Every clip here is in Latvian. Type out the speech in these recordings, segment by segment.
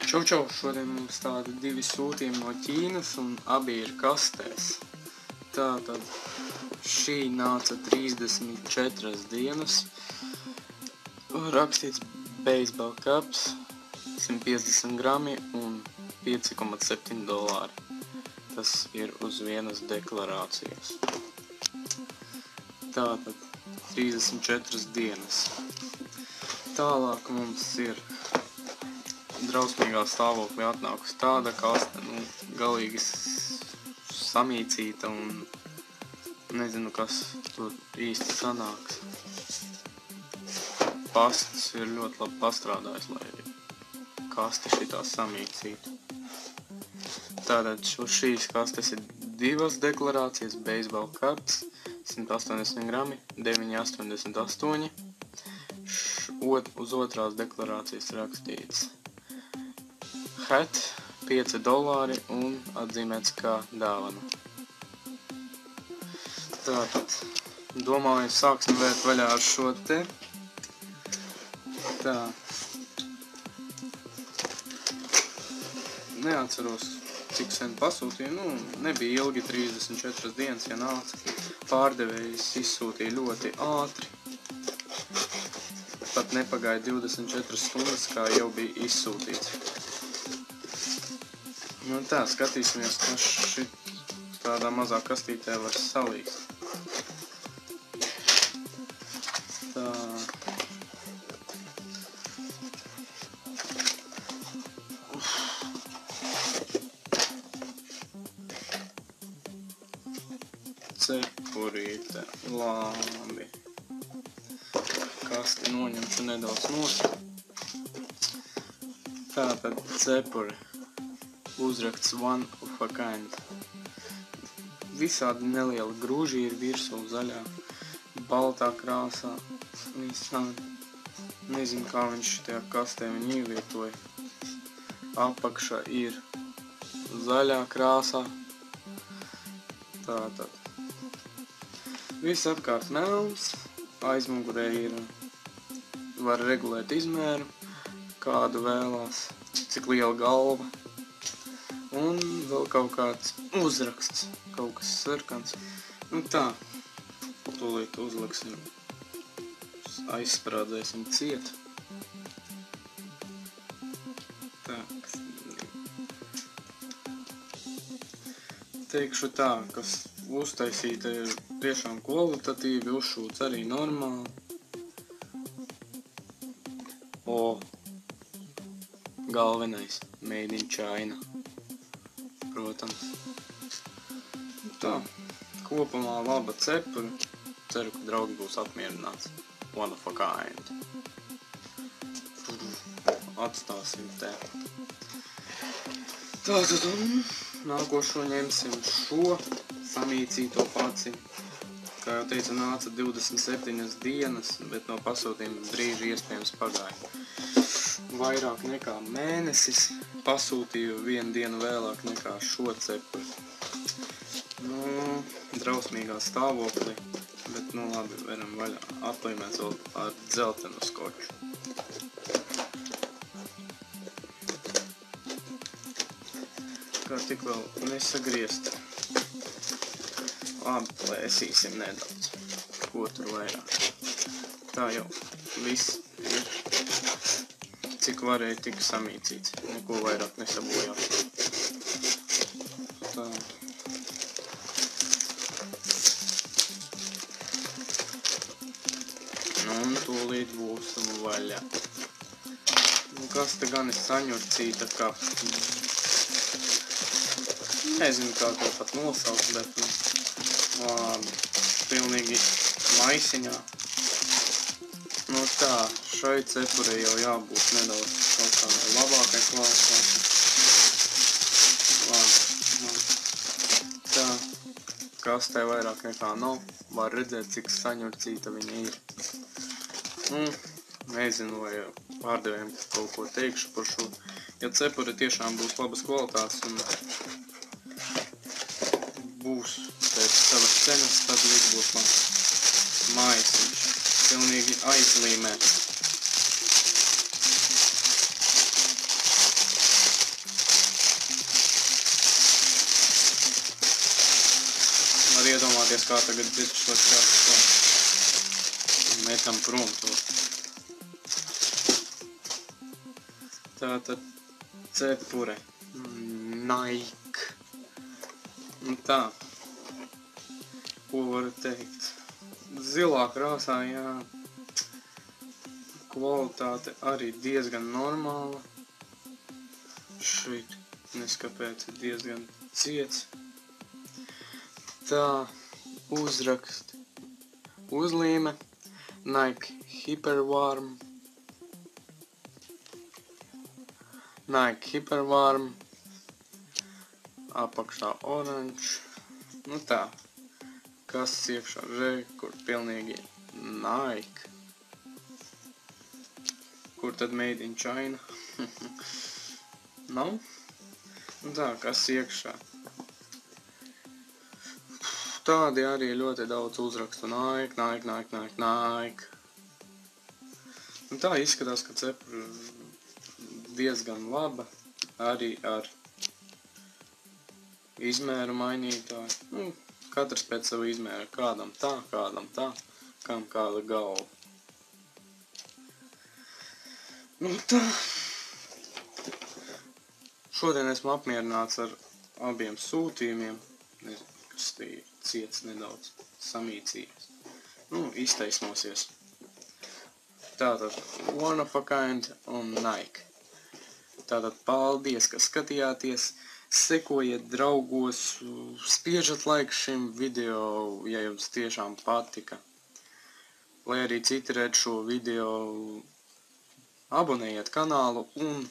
Čau, šodien mums tādi 2 sūtījumi no Ķīnas un abi ir kastēs. Tātad šī nāca 34 dienas. Rakstīts baseball caps, 150 grami un 5,7 dolāri. Tas ir uz vienas deklarācijas. Tātad 34 dienas. Tālāk mums ir drausmīgā stāvoklī atnākusi tāda kaste, galīgi samīcīta un nezinu, kas tur īsti sanāks. Pasts ir ļoti labi pastrādājis, lai kaste šitā samīcīta. Tātad šīs kastes ir 2 deklarācijas, baseball caps, 180 grami, 9,88. Uz otrās deklarācijas rakstīts hat, 5 dolāri un atzīmēts kā dāvana. Tātad, domāju, sāksim vērt vaļā ar šo te. Tā. Neatceros, cik sen pasūtīju, nebija ilgi 34 dienas, ja nāca. Pārdevējs izsūtīja ļoti ātri. Pat nepagāja 24 stundas, kā jau bija izsūtīts. Tā, skatīsimies, kas šit tādā mazā kastītē var salīst. Tā. Cepurīte, labi. Kasti noņemšu nedaudz nost. Tātad cepuri. Uzraksts one of a kind. Visādi nelieli grūži ir virsū zaļā, baltā krāsā. Visādi. Nezinu, kā viņš šajā kastē viņu ievietoja. Apakšā ir zaļā krāsā. Tātad. Viss apkārt melns. Aizmugurē ir, var regulēt izmēru, kādu vēlās, cik liela galva. Un vēl kaut kāds uzraksts, kaut kas sarkans. Tā, tūlīt uzliksim, aizsprādzēsim ciet. Tā, teikšu tā, kas uztaisīta ir tiešām kvalitatīvi, uzšūts arī normāli. Galvenais, made in China. Protams. Tā, kopumā laba cepura. Ceru, ka draugi būs apmierināts. One of a kind. Atstāsim te. Tātad, nākošo ņemsim šo samīcīto paci. Kā jau teicu, nāca 27 dienas, bet no pasūtījuma brīža iespējams pagāja vairāk nekā mēnesis. Pasūtīju 1 dienu vēlāk nekā šo cepuri. Drausmīgā stāvoklī, bet labi, varam vaļā. Aplīmēts vēl ar dzeltenu skoču. Kā tik vēl nesagriezt. Labi, plēsīsim nedaudz. Ko tur vairāk. Tā jau viss ir. Cik varēja, tik samīcīts. Neko vairāk nesabojās. Tā. Un tūlīt būs vaļā. Kas te gan ir saņurcīta, kā... Nezinu, kā to pat nosaukt, bet labi. Pilnīgi maisiņā. Tā, šai cepurei jau jābūt nedaudz kaut kādai labākai kvalitātei. Tā, kastē vairāk nekā nav. Var redzēt, cik saņurcīta viņa ir. Nezinu, vai pārdevējiem kaut ko teikšu par šo. Ja cepura tiešām būs labas kvalitātes un būs pēc savas cenas, tad viss būs maisiņš. Pilnīgi aizlīmēts. iedomāties, kā tagad dzird šo čapu. Metam prom to. Tātad cepure. Nike. Un tā. Ko varu teikt? Zilā krāsā, jā. Kvalitāte arī diezgan normāla. Šeit, neskapēc, ir diezgan ciets. Tā, uzrakst. Uzlīme. Nike Hyperwarm. Nike Hyperwarm. Apakšā oranžs. Nu tā. Kas iekšā kur pilnīgi Nike. Kur tad made in China? Nav? Nu tā, kas iekšā. Tādi arī ļoti daudz uzrakstu. Nike. Nu tā izskatās, ka cepura diezgan laba. Arī ar izmēru mainītāju. Nu, katrs pēc savu izmēru. Kādam tā, kam kāda galva. Nu tā. Šodien esmu apmierināts ar abiem sūtījumiem. Kas te ir ciets nedaudz samīcījies. Nu, iztaisnosies. Tātad One of a Kind un Nike. Tātad paldies, ka skatījāties. Sekojiet draugos, spiežat laiku šim video, ja jums tiešām patika. Lai arī citi redz šo video, abonējiet kanālu un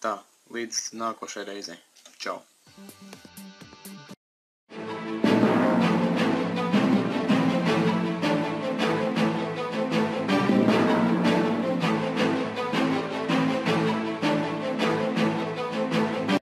tā, līdz nākošai reizei. Čau!